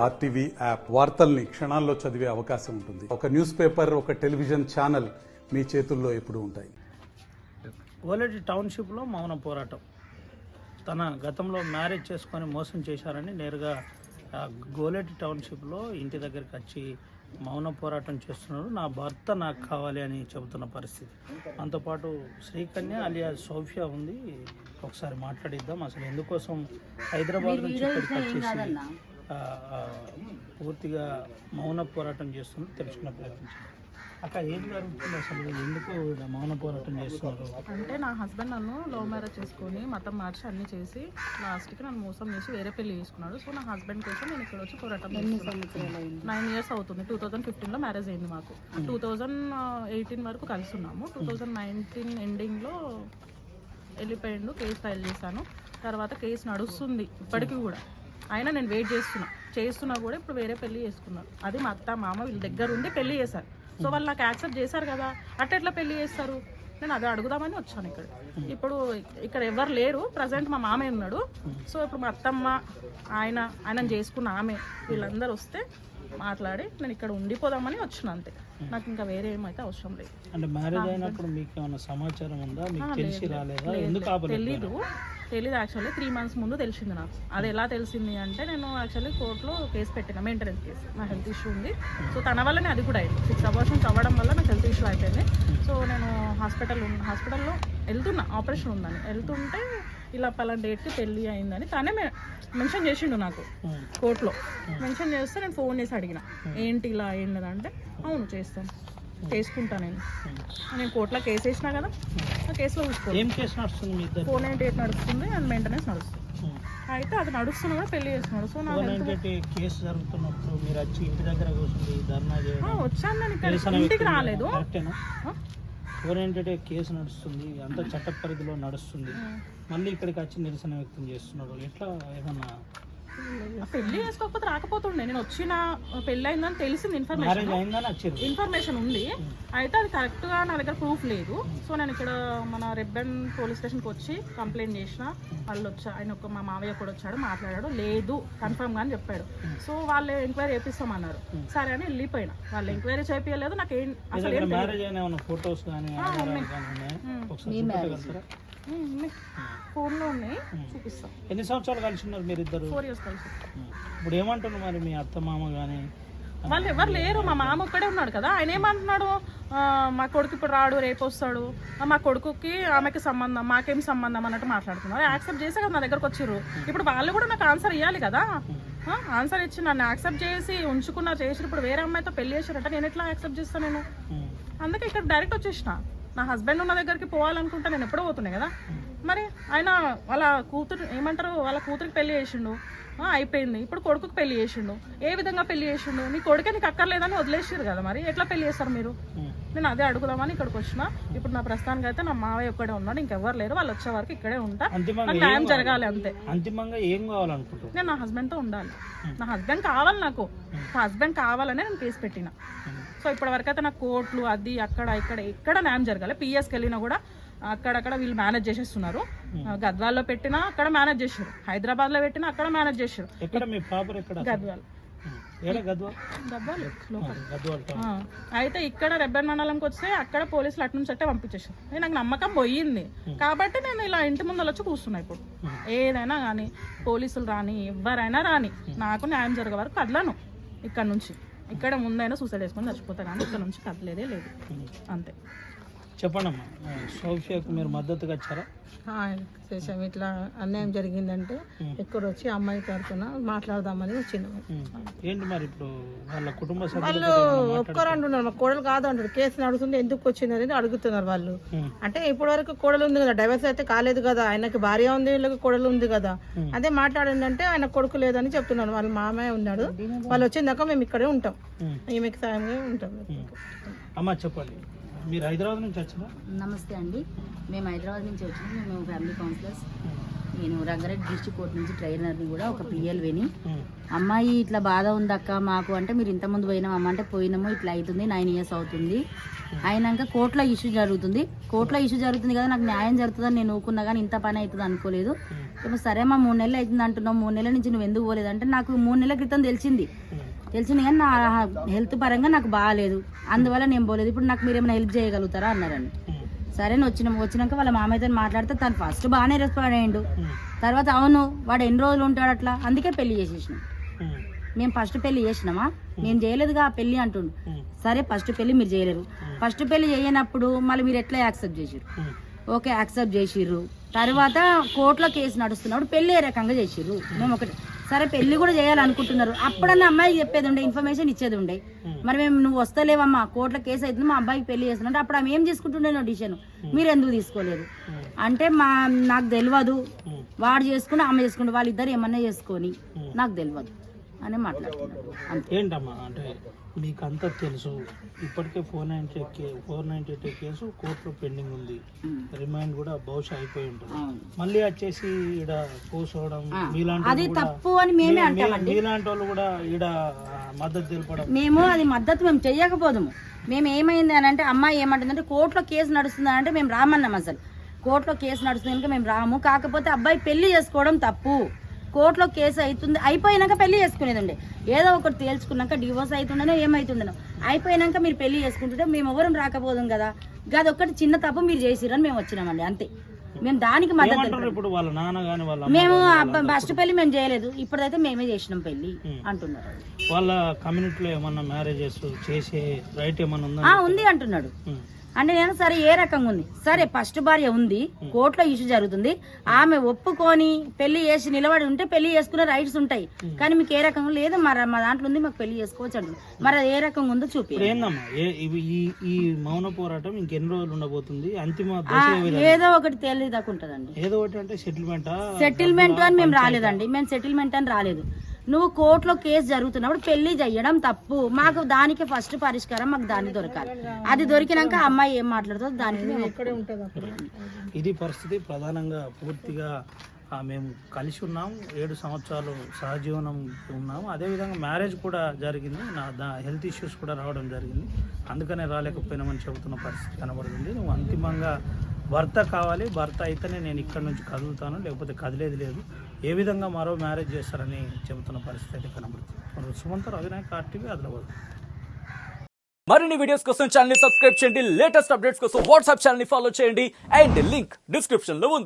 RTV app వార్తల్ని క్షణాల్లో చదివే అవకాశం ఉంటుంది. ఒక న్యూస్ పేపర్, ఒక టెలివిజన్ ఛానల్ మీ చేతుల్లో ఎప్పుడూ ఉంటాయి. గోలేటి టౌన్షిప్లో మౌన పోరాటం. తన గతంలో మ్యారేజ్ చేసుకొని మోసం చేశారని నేరుగా గోలేటి టౌన్షిప్లో ఇంటి దగ్గరికి వచ్చి మౌన పోరాటం చేస్తున్నారు. నా భర్త నాకు కావాలి అని చెబుతున్న పరిస్థితి. అంతోపాటు శ్రీకన్య అలియా సోఫియా ఉంది. ఒకసారి మాట్లాడిద్దాం. అసలు ఎందుకోసం హైదరాబాద్ నుంచి ఇక్కడికి వచ్చేసి పూర్తిగా మౌన పోరాటం చేస్తుంది తెలుసుకునే ప్రయత్నించారు. అక్క ఏం జరుగుతుంది అసలు, ఎందుకు మౌన పోరాటం చేస్తున్నారు? అంటే నా హస్బెండ్ నన్ను లవ్ మ్యారేజ్ చేసుకొని మతం మార్చి అన్ని చేసి లాస్ట్కి నన్ను మోసం చేసి వేరే పెళ్లి చేసుకున్నాడు. సో నా హస్బెండ్ కోసం నేను ఇక్కడ వచ్చి పోరాటం 9 years అవుతుంది. 2015లో మ్యారేజ్ అయింది మాకు. 2018 వరకు కలిసి ఉన్నాము. 2019 ఎండింగ్లో వెళ్ళిపోయిండు. కేసు ఫైల్ చేశాను. తర్వాత కేసు నడుస్తుంది ఇప్పటికీ కూడా. అయినా నేను వెయిట్ చేస్తున్నా కూడా ఇప్పుడు వేరే పెళ్లి చేసుకున్నారు. అది మా అత్త మామ వీళ్ళ దగ్గర ఉండి పెళ్లి చేశారు. సో వాళ్ళు నాకు యాక్సెప్ట్ చేశారు కదా, ఎట్లా పెళ్లి చేస్తారు? నేను అదే అడుగుదామని వచ్చాను ఇక్కడ. ఇప్పుడు ఇక్కడ ఎవరు లేరు, ప్రజెంట్ మా మామయ్య ఉన్నాడు. సో ఇప్పుడు మా అత్తమ్మ ఆయనను చేసుకున్న ఆమె వీళ్ళందరూ వస్తే మాట్లాడి నేను ఇక్కడ ఉండిపోదామని వచ్చిన, అంతే. నాకు ఇంకా వేరే ఏమైతే అవసరం లేదు. అంటే మ్యారేజ్ అయినప్పుడు మీకు ఏమైనా సమాచారం ఉందా? మీకు తెలిసి రాలేదా? ఎందుకు తెలీదు యాక్చువల్లీ 3 months ముందు తెలిసింది నాకు. అది ఎలా తెలిసింది అంటే నేను యాక్చువల్లీ కోర్టులో కేసు పెట్టిన, మెయింటెనెన్స్ కేసు. నా హెల్త్ ఇష్యూ ఉంది. సో తన వల్లనే అది కూడా అయింది. 6 abortions అవ్వడం వల్ల నాకు హెల్త్ ఇష్యూ అయిపోయింది. సో నేను హాస్పిటల్లో వెళ్తున్నా, ఆపరేషన్ ఉందని వెళ్తుంటే ఇలా పలానా డేట్కి పెళ్ళి అయిందని తనే మెన్షన్ చేసిండు నాకు కోర్టులో. మెన్షన్ చేస్తే నేను ఫోన్ చేసి అడిగిన, ఏంటి ఇలా అయిందంటే అవును చేసుకుంటా నేను కోర్టులో కేసు వేసినా కదా, ఆ కేసులో చూసుకోవాలి. 498 నడుస్తుంది అండ్ మెయింటెనెన్స్ నడుస్తుంది. అయితే అది నడుస్తున్నా కూడా పెళ్లి చేస్తున్నాడు. సో నా కేసు జరుగుతున్నప్పుడు మీరు వచ్చి ఇంటి దగ్గర కూర్చుంది ధర్నా వచ్చాను. నేను ఇక్కడ ఇంటికి రాలేదు. ఏంటంటే కేసు నడుస్తుంది, అంత చట్ట పరిధిలో నడుస్తుంది, మళ్ళీ ఇక్కడికి వచ్చి నిరసన వ్యక్తం చేస్తున్నారు. ఎట్లా ఏమన్నా పెళ్లి చేసుకోకపోతే రాకపోతుండే. నేను వచ్చిన పెళ్లి అయిందని తెలిసింది, ఇన్ఫర్మేషన్ ఉంది. అయితే అది కరెక్ట్గా నా దగ్గర ప్రూఫ్ లేదు. సో నేను ఇక్కడ మన రెబ్బన్ పోలీస్ స్టేషన్కి వచ్చి కంప్లైంట్ చేసిన. వాళ్ళు ఆయన మా మావయ్య కూడా వచ్చాడు, మాట్లాడాడు. లేదు కన్ఫర్మ్గా అని చెప్పాడు. సో వాళ్ళు ఎంక్వైరీ చేపిస్తామన్నారు. సరే అని వెళ్ళిపోయినా. వాళ్ళు ఎంక్వైరీ చేయించలేదు. నాకు ఫోన్లో ఉన్నాయి, చూపిస్తాం. ఎన్ని సంవత్సరాలు కలిసి ఉన్నారు మీరు ఇద్దరు? 4 years కలిసి. ఇప్పుడు ఏమంటున్నారు మరి మీ అత్త మామ కానీ? వాళ్ళు ఎవరు లేరు. మా మామ ఒక్కడే ఉన్నాడు కదా. ఆయన ఏమంటున్నాడు, మా కొడుకు ఇప్పుడు రాడు, రేపు వస్తాడు, మా కొడుకుకి ఆమెకి సంబంధం, మాకేం సంబంధం అన్నట్టు మాట్లాడుతున్నారు. యాక్సెప్ట్ చేసే కదా నా దగ్గరకు వచ్చిర్రు. ఇప్పుడు వాళ్ళు కూడా నాకు ఆన్సర్ ఇవ్వాలి కదా. ఆన్సర్ ఇచ్చి నన్ను యాక్సెప్ట్ చేసి చేసి ఇప్పుడు వేరే అమ్మాయితో పెళ్లి చేశారంటే నేను ఎట్లా యాక్సెప్ట్ చేస్తాను? నేను అందుకే ఇక్కడ డైరెక్ట్ వచ్చేసిన. నా హస్బెండ్ ఉన్న దగ్గరికి పోవాలనుకుంటే నేను ఎప్పుడో పోతున్నాయి కదా. మరి ఆయన వాళ్ళ కూతురికి పెళ్లి చేసిండు, అయిపోయింది. ఇప్పుడు కొడుకుకి పెళ్లి చేసిండు. ఏ విధంగా పెళ్లి చేసిండు? నీ కొడుకే నీకు అక్కర్లేదని వదిలేసారు కదా. మరి ఎట్లా పెళ్లి చేస్తారు మీరు? నేను అదే అడుగుదామని ఇక్కడికి వచ్చిన. ఇప్పుడు నా ప్రస్తుతానికి అయితే నా మావయ్య ఒక్కడే ఉన్నాడు, ఇంకెవ్వరు లేరు. వాళ్ళు వచ్చే వరకు ఇక్కడే ఉంటా. న్యాయం జరగాలి అంతే. అంతిమంగా ఏం కావాలనుకుంటున్నా? నేను నా హస్బెండ్తో ఉండాలి. నా హస్బెండ్ కావాలి నాకు. నా హస్బెండ్ కావాలనే నేను కేసు పెట్టిన. సో ఇప్పటి వరకు అయితే నాకు కోర్టులు అది ఎక్కడ న్యాయం జరగాలి. పిఎస్కి వెళ్ళినా కూడా అక్కడక్కడ వీళ్ళు మేనేజ్ చేసేస్తున్నారు. గద్వాల్లో పెట్టినా అక్కడ మేనేజ్ చేశారు, హైదరాబాద్లో పెట్టినా అక్కడ మేనేజ్ చేశారు. అయితే ఇక్కడ రెబ్బన్ మండలంకి వస్తే అక్కడ పోలీసులు అటు నుంచి అట్టే పంపించేసారు. నాకు నమ్మకం పోయింది కాబట్టి నేను ఇలా ఇంటి ముందు వచ్చి కూర్చున్నా. ఇప్పుడు ఏదైనా కానీ పోలీసులు రాని ఎవరైనా రాని నాకు న్యాయం జరిగే వరకు కదలను. ఇక్కడ నుంచి ఇక్కడ ముందైనా సూసైడ్ చేసుకొని చచ్చిపోతా కానీ ఇక్కడ నుంచి కదలేదే లేదు, అంతే. చెప్పండి అమ్మా, సోఫియాకు మీరు మద్దతుగా వచ్చారా? చేసాం. ఇట్లా అన్యాయం జరిగిందంటే ఇక్కడ వచ్చి అమ్మాయి తరఫున మాట్లాడదామని వచ్చినాము. ఏంటి మరి ఇప్పుడు వాళ్ళ కుటుంబ వాళ్ళు ఒక్కరు అంటున్నారు, మా కోడలు కాదు అంటారు. కేసు నడుస్తుంది, ఎందుకు వచ్చింది అనేది అడుగుతున్నారు వాళ్ళు. అంటే ఇప్పటి వరకు కోడలు ఉంది కదా, డైవర్స్ అయితే కాలేదు కదా, ఆయనకి భార్య ఉంది, వీళ్ళకి కోడలు ఉంది కదా. అదే మాట్లాడిందంటే ఆయన కొడుకు లేదని చెప్తున్నారు. వాళ్ళ మామయ్య ఉన్నాడు, వాళ్ళు వచ్చిందాక మేము ఇక్కడే ఉంటాం, ఈమెకి సాయంగా ఉంటాం. అమ్మా చెప్పండి, మీరు హైదరాబాద్ నుంచి వచ్చినా? నమస్తే అండి, మేము హైదరాబాద్ నుంచి వచ్చినాం. మేము ఫ్యామిలీ కౌన్సిలర్స్. నేను రంగారెడ్డి డిస్ట్రిక్ట్ కోర్టు నుంచి ట్రైనర్ని కూడా ఒక పిఎల్విని. అమ్మాయి ఇట్లా బాధ ఉందక్క మాకు అంటే, మీరు ఇంతకుముందు పోయినాం అమ్మ అంటే, పోయినాము ఇట్లా అవుతుంది 9 years అవుతుంది అయినాక కోర్టులో ఇష్యూ జరుగుతుంది కదా, నాకు న్యాయం జరుగుతుందని నేను ఊకున్నా కానీ ఇంత పని అవుతుంది అనుకోలేదు. ఇప్పుడు సరే అమ్మా 3 నెలలు అవుతుంది అంటున్నావు, 3 నెలల నుంచి నువ్వు ఎందుకు పోలేదంటే, నాకు 3 నెలల క్రితం తెలిసింది కానీ నా హెల్త్ పరంగా నాకు బాగాలేదు, అందువల్ల నేను పోలేదు. ఇప్పుడు నాకు మీరు ఏమైనా హెల్ప్ చేయగలుగుతారా అన్నారండి. సరే వచ్చినాక వాళ్ళ మామయ్యతో మాట్లాడితే తను ఫస్ట్ బాగానే రెస్పాండ్ అయ్యిండు. తర్వాత అవును వాడు ఎన్ని రోజులు ఉంటాడు అట్లా, అందుకే పెళ్లి చేసేసినాం. మేము ఫస్ట్ పెళ్లి చేసినామా, మేము చేయలేదుగా పెళ్లి అంటుండు. సరే ఫస్ట్ పెళ్లి మీరు చేయలేరు, ఫస్ట్ పెళ్లి చేయనప్పుడు మళ్ళీ మీరు ఎట్లా యాక్సెప్ట్ చేసిర్రు? ఓకే యాక్సెప్ట్ చేసిర్రు. తర్వాత కోర్టులో కేసు నడుస్తున్నప్పుడు పెళ్లి ఏ రకంగా చేసిర్రు? మేము ఒకటి సరే పెళ్లి కూడా చేయాలనుకుంటున్నారు, అప్పుడన్నా అమ్మాయికి చెప్పేది ఉండే, ఇన్ఫర్మేషన్ ఇచ్చేది ఉండే. మరి మేము నువ్వు వస్తలేవమ్మా కోర్టులో కేసు అవుతుంది మా అబ్బాయికి పెళ్లి చేస్తున్నా, అప్పుడు ఆమె ఏం తీసుకుంటుండే డిసిషన్, మీరు ఎందుకు తీసుకోలేదు అంటే, నాకు తెలియదు, వాడు చేసుకుంటే ఆమె చేసుకుంటే వాళ్ళిద్దరు ఏమన్నా చేసుకొని నాకు తెలియదు అని మాట్లాడుతున్నారు. ఏంటమ్మా అంటే మీకు అంతా తెలుసు, ఇప్పటికే 498 కేసు కోర్టులో పెండింగ్ ఉంది, రిమైండ్ కూడా బహుశా అయిపోయి ఉంటుంది. మళ్ళీ వచ్చేసి ఈడ కూర్చోవడం అది తప్పు అని మేమే అంటామండి. మీలాంటి వాళ్ళు కూడా ఈడ మద్దతు తెలపడం, మేము అది మద్దతు మేము చెయ్యకపోదాము. మేము ఏమైంది అని అంటే, అమ్మాయి ఏమంటుందంటే కోర్టులో కేసు నడుస్తుంది అంటే మేము రామన్నాం. అసలు కోర్టులో కేసు నడుస్తుంది కనుక మేము రాము, కాకపోతే అబ్బాయి పెళ్లి చేసుకోవడం తప్పు, కోర్టులో కేసు అవుతుంది అయిపోయినాక పెళ్లి చేసుకునేది ఉండే, ఏదో ఒకటి తేల్చుకున్నాక డివోర్స్ అవుతుండనో ఏమవుతుండనో అయిపోయినాక మీరు పెళ్లి చేసుకుంటుంటే మేము ఎవరం రాకపోదాం కదా, అది ఒక్కటి చిన్న తప్పు మీరు చేసిరని మేము వచ్చినామండి అంతే. మేము దానికి మద్దతు. ఇప్పుడు వాళ్ళ నాన్న గాని వాళ్ళ మేము ఫస్ట్ పెళ్లి మేము చేయలేదు, ఇప్పుడైతే మేమే చేసినాం పెళ్లి అంటున్నారు. వాళ్ళ కమ్యూనిటీలో ఏమన్నా మ్యారేజెస్ చేసే రైట్ ఏమన్నా ఉందా? ఉంది అంటున్నాడు. అంటే నేను సరే ఏ రకంగా ఉంది, సరే ఫస్ట్ భార్య ఉంది, కోర్టులో ఇష్యూ జరుగుతుంది, ఆమె ఒప్పుకొని పెళ్లి చేసి నిలబడి ఉంటే పెళ్లి చేసుకునే రైట్స్ ఉంటాయి, కానీ మీకు ఏ రకంగా లేదు, మరి మా దాంట్లో ఉంది మాకు పెళ్లి చేసుకోవచ్చు అంటుంది. మరి అది ఏ రకంగా ఉందో చూపి. ఏందమ్మా ఈ మౌన పోరాటం ఇంకెన్ని రోజులు ఉండబోతుంది? అంతిమ ఏదో ఒకటి తేలిదాకా ఉంటదండి. ఏదో ఒకటి అంటే సెటిల్మెంట్ అని మేము రాలేదండి, మేము సెటిల్మెంట్ అని రాలేదు. నువ్వు కోర్టులో కేసు జరుగుతున్నప్పుడు పెళ్లి చేయడం తప్పు, మాకు దానికి ఫస్ట్ పరిష్కారం మాకు దాన్ని దొరకాలి, అది దొరికినాక అమ్మాయి ఏం మాట్లాడుతుందో దానికి ఇది పరిస్థితి. ప్రధానంగా పూర్తిగా మేము కలిసి ఉన్నాం, 7 సంవత్సరాలు సహజీవనం ఉన్నాము, అదేవిధంగా మ్యారేజ్ కూడా జరిగింది, హెల్త్ ఇష్యూస్ కూడా రావడం జరిగింది, అందుకనే రాలేకపోయినామని చెబుతున్న పరిస్థితి కనబడుతుంది. నువ్వు అంతిమంగా భర్త కావాలి, భర్త అయితేనే నేను ఇక్కడి నుంచి కదులుతాను, లేకపోతే కదిలేది లేదు, ఏ విధంగా మరో మ్యారేజ్ చేస్తారని చెబుతున్న పరిస్థితి అయితే కనబడుతుంది. సుమంత్ అవినాయక్ RTV ఆదిలాబాద్. మరిన్ని వీడియోస్ కోసం ఛానల్ ని సబ్స్క్రైబ్ చేయండి, లేటెస్ట్ అప్డేట్స్ కోసం వాట్సాప్ ఛానల్ ని ఫాలో చేయండి, అండ్ లింక్ డిస్క్రిప్షన్ లో ఉంది.